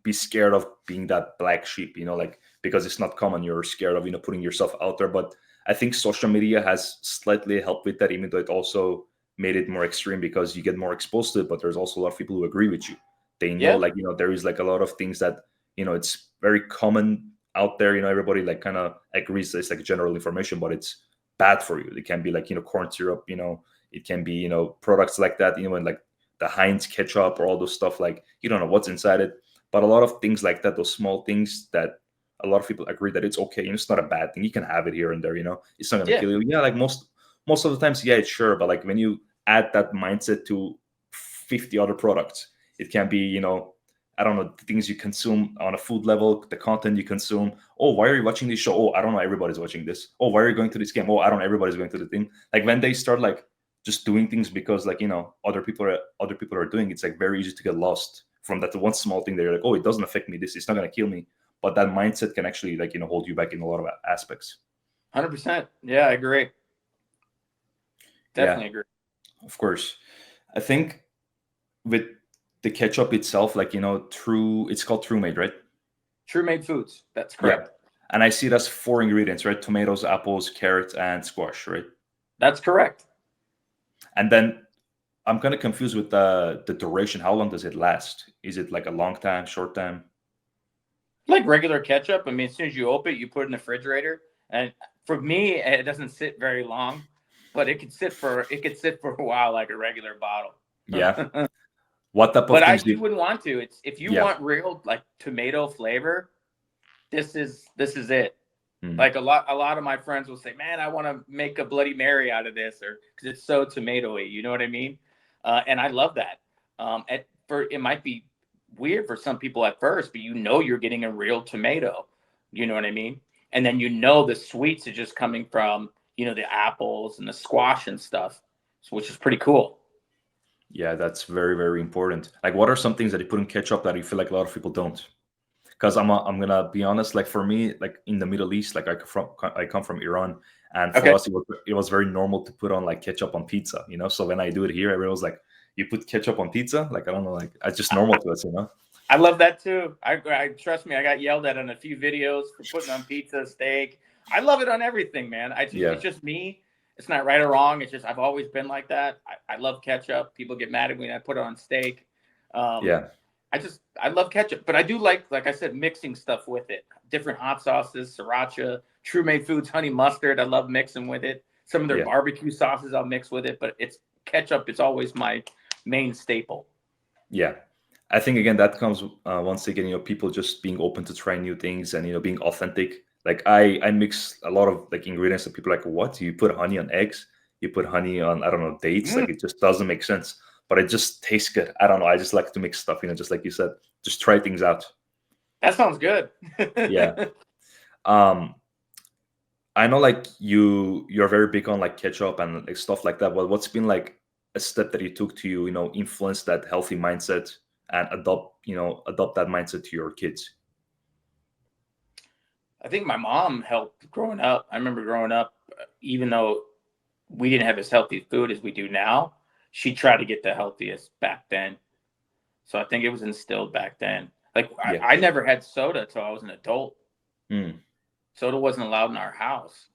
be scared of being that black sheep, like because it's not common. You're scared of, putting yourself out there. But I think social media has slightly helped with that, even though it also made it more extreme because you get more exposed to it. But there's also a lot of people who agree with you. They know, yeah, like, there is like a lot of things that, it's very common out there. Everybody like kind of agrees that it's like general information, but it's bad for you. It can be like, corn syrup, it can be, products like that, and like the Heinz ketchup or all those stuff, like you don't know what's inside it. But a lot of things like that, those small things that a lot of people agree that it's okay, it's not a bad thing. You can have it here and there, it's not gonna yeah, kill you. Yeah, like most of the times, yeah, it's sure. But like when you add that mindset to 50 other products, it can be, I don't know, the things you consume on a food level, the content you consume. Oh, why are you watching this show? Oh, I don't know, everybody's watching this. Oh, why are you going to this game? Oh, I don't know, everybody's going to the thing. Like when they start like just doing things because like other people are doing, it's like very easy to get lost from that one small thing. They're like, oh, it doesn't affect me, this it's not going to kill me. But that mindset can actually like hold you back in a lot of aspects. 100%. Yeah, I agree. Yeah, Definitely agree. of course. I think with the ketchup itself, like true, it's called True Made, right? True Made Foods. That's Yeah. correct. And I see that's four ingredients, right? Tomatoes, apples, carrots, and squash, right? That's correct. And then I'm kind of confused with the duration. How long does it last? Is it like a long time, short time? Like regular ketchup. I mean, as soon as you open it, you put it in the refrigerator. And for me, it doesn't sit very long, but it could sit for a while like a regular bottle. Yeah. What type of But things you do? wouldn't want to. It's if you Yeah. want real like tomato flavor, this is it. Mhm. Like a lot of my friends will say, "Man, I want to make a Bloody Mary out of this," or because it's so tomatoey. You know what I mean? And I love that. It might be weird for some people at first, but you're getting a real tomato. You know what I mean? And then the sweets are just coming from the apples and the squash and stuff, which is pretty cool. Yeah, that's very, very important. Like, what are some things that you put in ketchup that you feel like a lot of people don't? Because I'm gonna be honest, like for me, like in the Middle East, like I come from Iran, and for Okay. us it was very normal to put on like ketchup on pizza, So when I do it here, everyone's like, "You put ketchup on pizza?" Like I don't know, like it's just normal to us. I love that too. I trust me. I got yelled at on a few videos for putting on pizza, steak. I love it on everything, man. Yeah, It's just me. It's not right or wrong. It's just I've always been like that. I love ketchup. People get mad at me when I put it on steak. Um, yeah, I love ketchup, but I do like I said, mixing stuff with it. Different hot sauces, sriracha, True Made Foods, honey mustard. I love mixing with it. Some of their yeah, barbecue sauces I'll mix with it, but it's ketchup. It's always my main staple. yeah. I think again that comes once again, people just being open to try new things and being authentic. Like I mix a lot of like ingredients that people are like, what? You put honey on eggs? You put honey on, I don't know, dates? Mm. Like it just doesn't make sense. but it just tastes good. I don't know. I just like to mix stuff, just like you said, just try things out. That sounds good. Yeah. Um, I know like you're very big on like ketchup and like stuff like that. But what's been like a step that you took to influence that healthy mindset and adopt that mindset to your kids? I think my mom helped growing up. I remember growing up, even though we didn't have as healthy food as we do now, she tried to get the healthiest back then. So I think it was instilled back then. Like Yeah. I never had soda till I was an adult. Mm, Soda wasn't allowed in our house.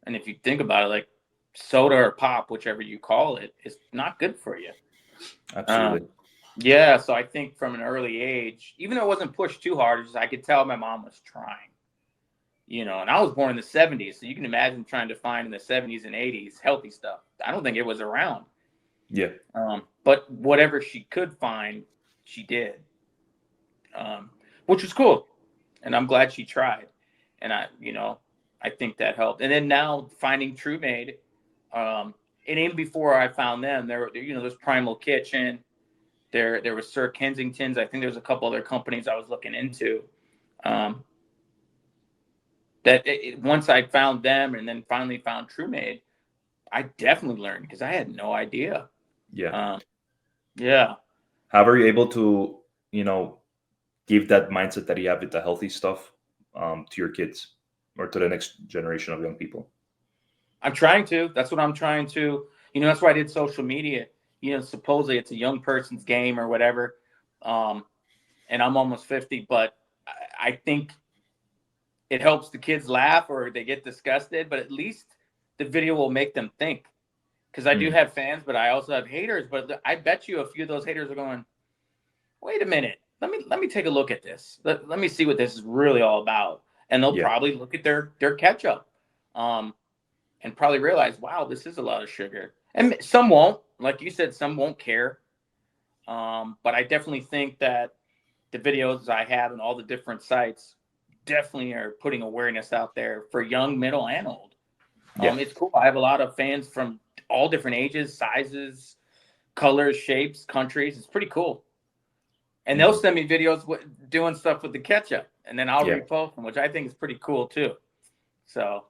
And if you think about it, like soda or pop, whichever you call it, is not good for you. absolutely. Um, yeah, so I think from an early age, even though it wasn't pushed too hard, it's just, I could tell my mom was trying. And I was born in the 70s, so you can imagine trying to find in the 70s and 80s healthy stuff. I don't think it was around. Yeah. But whatever she could find, she did, which was cool. And I'm glad she tried. And I think that helped. And then now finding True Made, and even before I found them, there's Primal Kitchen, there was Sir Kensington's. I think there's a couple other companies I was looking into. Um, Once I found them and then finally found True Made, I definitely learned because I had no idea. Yeah. Yeah. How are you able to, you know, give that mindset that you have with the healthy stuff to your kids or to the next generation of young people? I'm trying to. That's what I'm trying to. That's why I did social media. Supposedly it's a young person's game or whatever. Um, and I'm almost 50, but I think it helps the kids laugh or they get disgusted, but at least the video will make them think. Because I do Mm, have fans, but I also have haters. But I bet you a few of those haters are going, wait a minute, let me take a look at this. Let me see what this is really all about. And they'll yeah. probably look at their ketchup. And probably realize, wow, this is a lot of sugar. And some won't, like you said, some won't care. But I definitely think that the videos I have and all the different sites definitely are putting awareness out there for young, middle, and old. Yeah. It's cool. I have a lot of fans from all different ages, sizes, colors, shapes, countries. It's pretty cool. And they'll Mhm. send me videos doing stuff with the ketchup, and then I'll Yeah. repost them, which I think is pretty cool too. So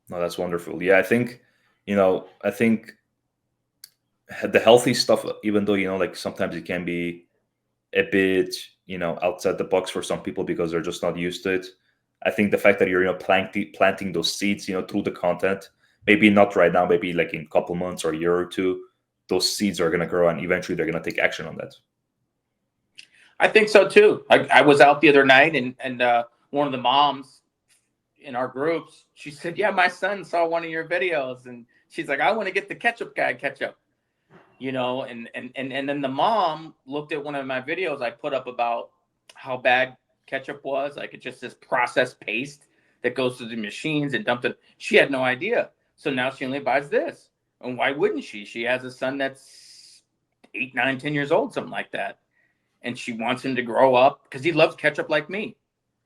No, that's wonderful. Yeah, I think the healthy stuff, even though, like sometimes it can be a bit, outside the box for some people because they're just not used to it. I think the fact that you're, planting those seeds, through the content, maybe not right now, maybe like in a couple months or a year or two, those seeds are going to grow and eventually they're going to take action on that. I think so too. I was out the other night, and one of the moms in our groups, she said, "Yeah, my son saw one of your videos, and she's like, I want to get the ketchup guy ketchup." And then the mom looked at one of my videos I put up about how bad ketchup was. Like it's just this processed paste that goes through the machines and dumped it. She had no idea. So now she only buys this. And why wouldn't she? She has a son that's 8, 9, 10 years old, something like that. And she wants him to grow up because he loves ketchup like me.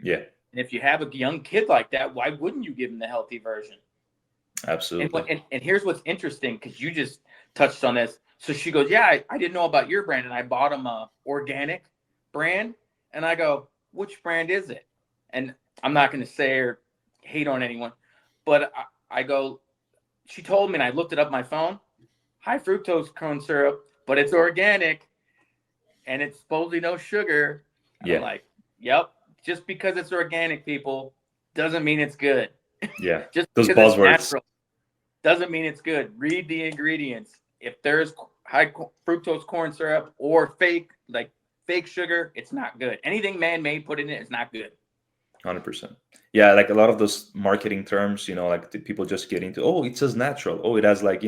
Yeah, And if you have a young kid like that, why wouldn't you give him the healthy version? And absolutely. and here's what's interesting because you just touched on this. So she goes, "Yeah, I didn't know about your brand, and I bought him a organic brand." And I go, "Which brand is it?" And I'm not going to say or hate on anyone, but I go. She told me, and I looked it up on my phone. High fructose corn syrup, but it's organic, and it's supposedly no sugar. And I'm Yeah, like, "Yep." Just because it's organic, people, doesn't mean it's good. yeah. Just Those because it's buzzwords. natural doesn't mean it's good. Read the ingredients. If there's high fructose corn syrup or fake sugar, it's not good. Anything man-made put in it is not good. 100%. Yeah, like a lot of those marketing terms, like the people just get into, oh, it says natural. Oh, it has like,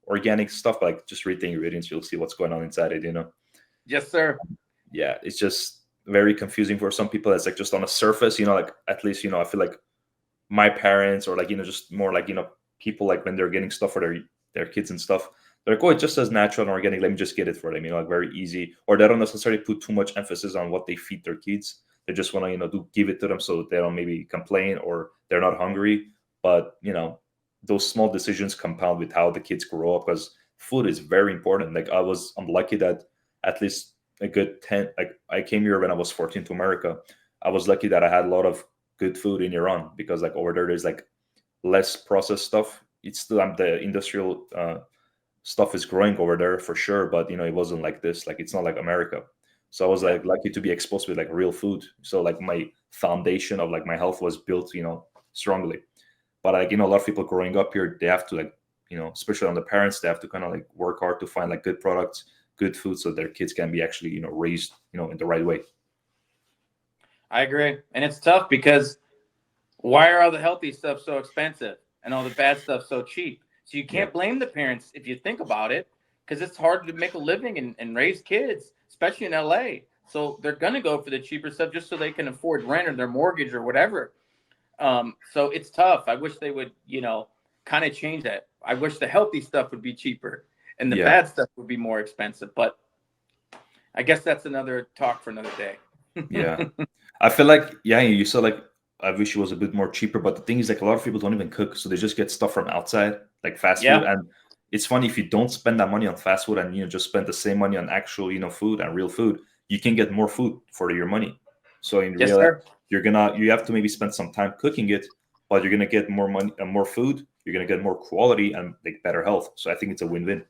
organic stuff. Like just read the ingredients, you'll see what's going on inside it. Yes, sir. Yeah, it's just very confusing for some people. It's like just on a surface, like at least, I feel like my parents or like, just more like, people like when they're getting stuff for their kids and stuff, they're like, oh, it just says natural and organic. Let me just get it for them, like very easy. Or they don't necessarily put too much emphasis on what they feed their kids. They just want to, give it to them so that they don't maybe complain or they're not hungry. But, those small decisions compound with how the kids grow up because food is very important. Like I'm lucky that at least a good 10, like I came here when I was 14 to America. I was lucky that I had a lot of good food in Iran, because like over there there's like less processed stuff. It's still the industrial stuff is growing over there for sure, but it wasn't like this. Like it's not like America. So I was Yeah. like lucky to be exposed with like real food. So like my foundation of like my health was built, strongly. But like a lot of people growing up here, they have to like, especially on the parents, they have to kind of like work hard to find like good products, good food, so their kids can be actually raised in the right way. I agree. And it's tough because why are all the healthy stuff so expensive and all the bad stuff so cheap? So you Yeah, can't blame the parents if you think about it, because it's hard to make a living and raise kids, especially in LA. So they're going to go for the cheaper stuff just so they can afford rent or their mortgage or whatever. So it's tough. I wish they would, kind of change that. I wish the healthy stuff would be cheaper and the yeah, bad stuff would be more expensive. But I guess that's another talk for another day. yeah. I feel like, yeah, you said like I wish it was a bit more cheaper, but the thing is like a lot of people don't even cook, so they just get stuff from outside, like fast food. Yeah. And it's funny, if you don't spend that money on fast food and just spend the same money on actual food and real food, you can get more food for your money. So in Yes, real, sir. you have to maybe spend some time cooking it, but you're gonna get more money and more food. You're gonna get more quality and like better health. So I think it's a win-win.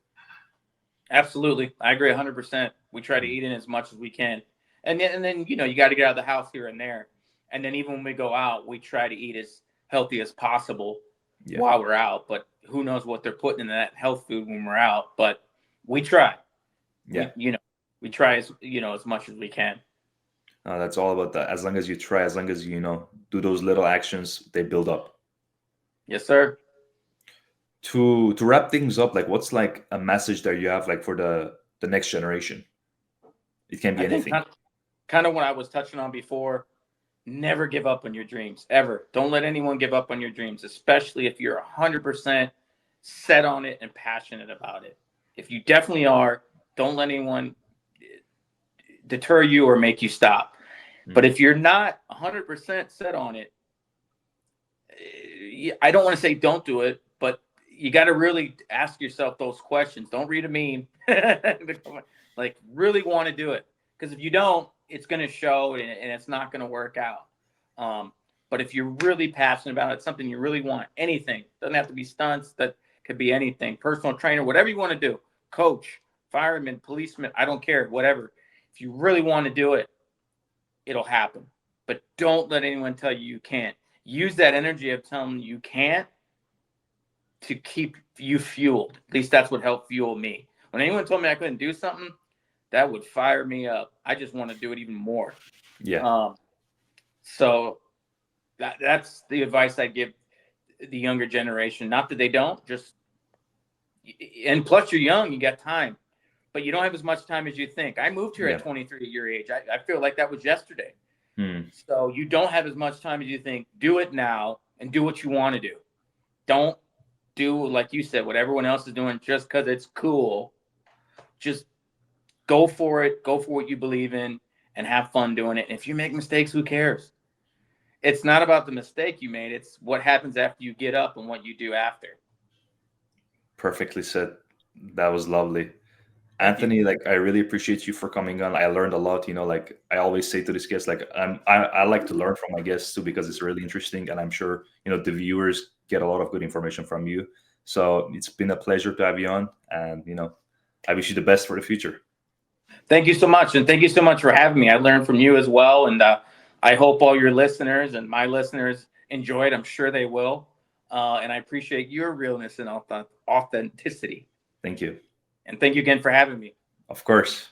Absolutely. I agree 100%. We try to eat in as much as we can. And then you got to get out of the house here and there. And then even when we go out, we try to eat as healthy as possible Yeah, while we're out. But who knows what they're putting in that health food when we're out. But we try. yeah. We try as much as we can. That's all about that. As long as you try, as long as do those little actions, they build up. Yes, sir. To wrap things up, like what's like a message that you have like for the next generation? It can be I think anything. kind of what I was touching on before. Never give up on your dreams, ever. Don't let anyone give up on your dreams, especially if you're 100% set on it and passionate about it. If you definitely are, don't let anyone deter you or make you stop. But Mm. if you're not 100% set on it, I don't want to say don't do it, but you got to really ask yourself those questions. Don't read a meme. Like, really want to do it. Because if you don't, it's going to show and it's not going to work out. But if you're really passionate about it, something you really want, anything, doesn't have to be stunts, that could be anything, personal trainer, whatever you want to do, coach, fireman, policeman, I don't care, whatever. If you really want to do it, it'll happen. But don't let anyone tell you can't. Use that energy of telling you can't to keep you fueled. At least that's what helped fuel me. When anyone told me I couldn't do something, that would fire me up. I just want to do it even more. Yeah, Um, so that's the advice I give the younger generation. Not that they don't, just and plus you're young, you got time, but you don't have as much time as you think. I moved here at yeah. 23 at your age. I feel like that was yesterday. Hmm. So you don't have as much time as you think. Do it now and do what you want to do. Don't do, like you said, what everyone else is doing just because it's cool. Just go for it. Go for what you believe in and have fun doing it. And if you make mistakes, who cares? It's not about the mistake you made. It's what happens after you get up and what you do after. Perfectly said. That was lovely. Thank you. Anthony, like I really appreciate you for coming on. I learned a lot. Like I always say to this guest, like I like to learn from my guests too, because it's really interesting, and I'm sure the viewers get a lot of good information from you. So it's been a pleasure to have you on, and I wish you the best for the future. Thank you so much. And thank you so much for having me. I learned from you as well. And I hope all your listeners and my listeners enjoy it. I'm sure they will. And I appreciate your realness and authenticity. Thank you. And thank you again for having me. Of course.